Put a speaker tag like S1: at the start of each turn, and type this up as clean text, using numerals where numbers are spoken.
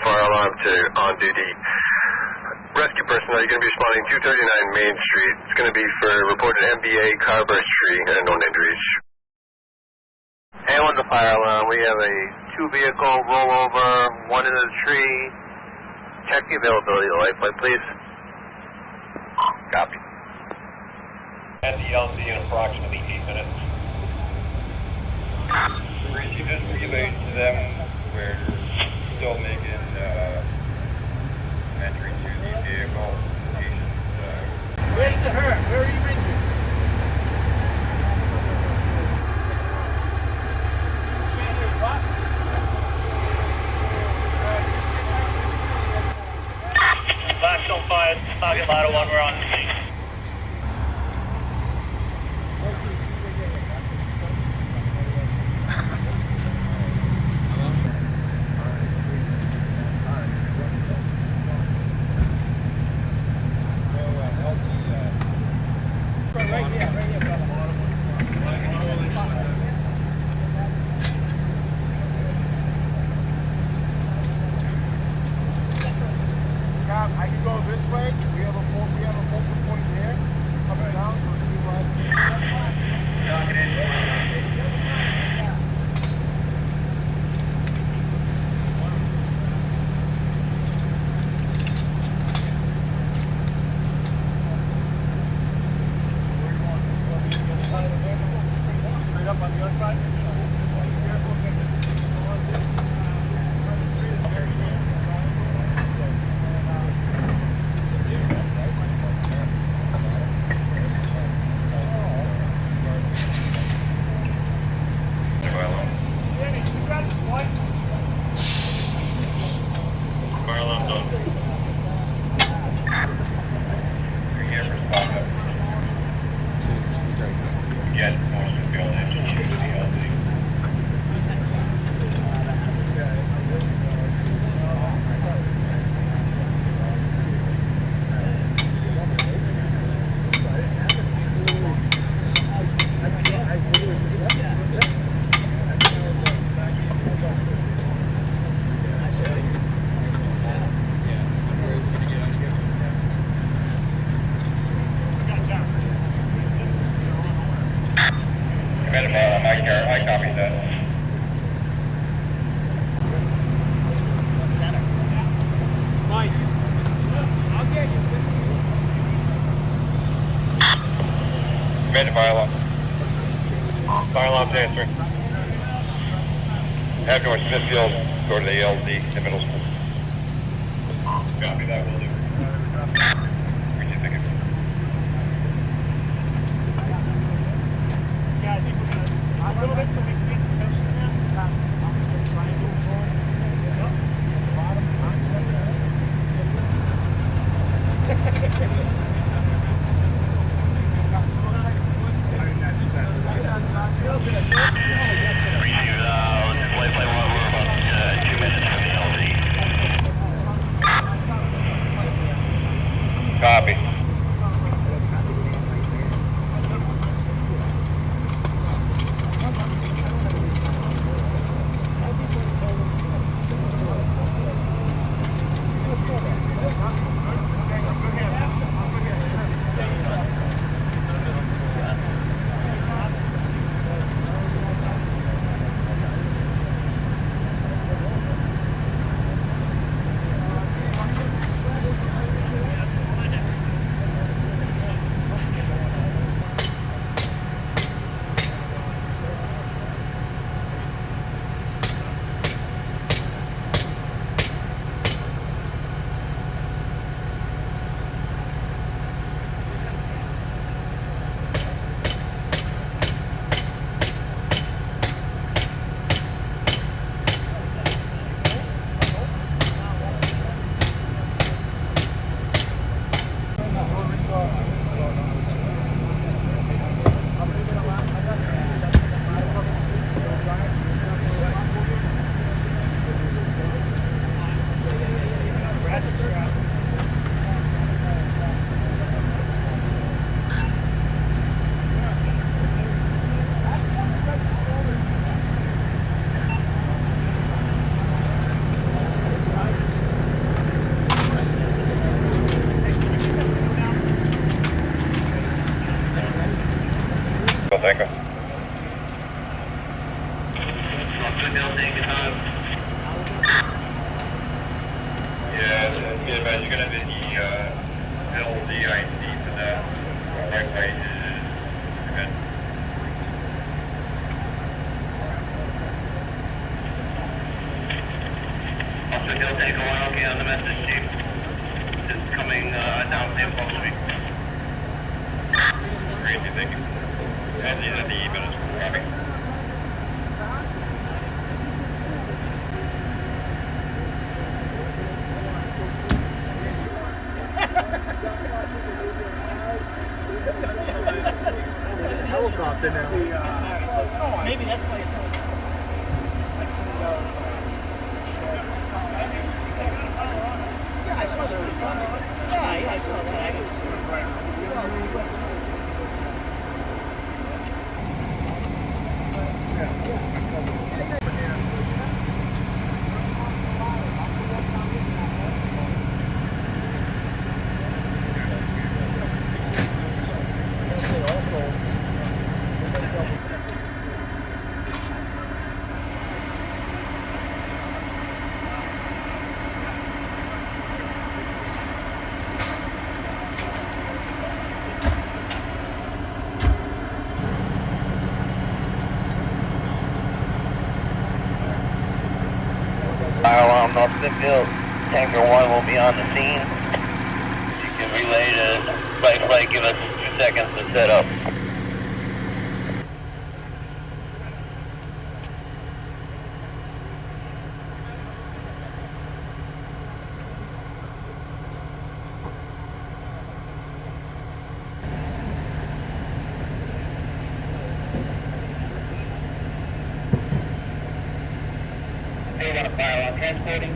S1: fire alarm to on-duty rescue personnel. You're going to be responding 239 Main Street. It's going to be for reported MBA car burstry and known injuries.
S2: A1 to fire alarm. We have a 2-vehicle rollover, one into the tree. Check the availability of the light plate, please. Copy.
S3: At the LZ in approximately 8 minutes. Received this relay to them. We're still making entry to the vehicle.
S4: Where's the hurt? Where are you injured?
S3: Blackstone 5, target ladder 1, we're on the scene.
S4: I can go this way. We have a focal point there. Coming down, so it's straight up on the other side.
S3: Fire alarm done. Yes, more should be on engine to the LZ. I copy that.
S4: Mike, I'll get you.
S3: Commander fire alarm. Fire alarm's answering. Head north Smithfield, go to the LZ, the middle school. Copy that, will do. Where'd you think it?
S4: Yeah, I think we're good. A little bit so we can get the picture there. I'm just going to try and move forward. Up, the bottom,
S3: Copy. Tango. Yeah, you're going to be the LDIC for that. Right way is good.
S2: Officer Hill, Tango 1, okay on the message, Chief. Just coming down St. Paul Street.
S3: Great, thank you. And these are the middle school traffic.
S4: Helicopter now. Maybe that's why it's yeah, I saw the dumpster. Yeah, I saw that. I didn't see it right.
S2: Fire alarm, North Smithfield. Tango 1 will be on the scene. You can relay to right flight, give us 2 seconds to set up. They got a fire alarm transporting.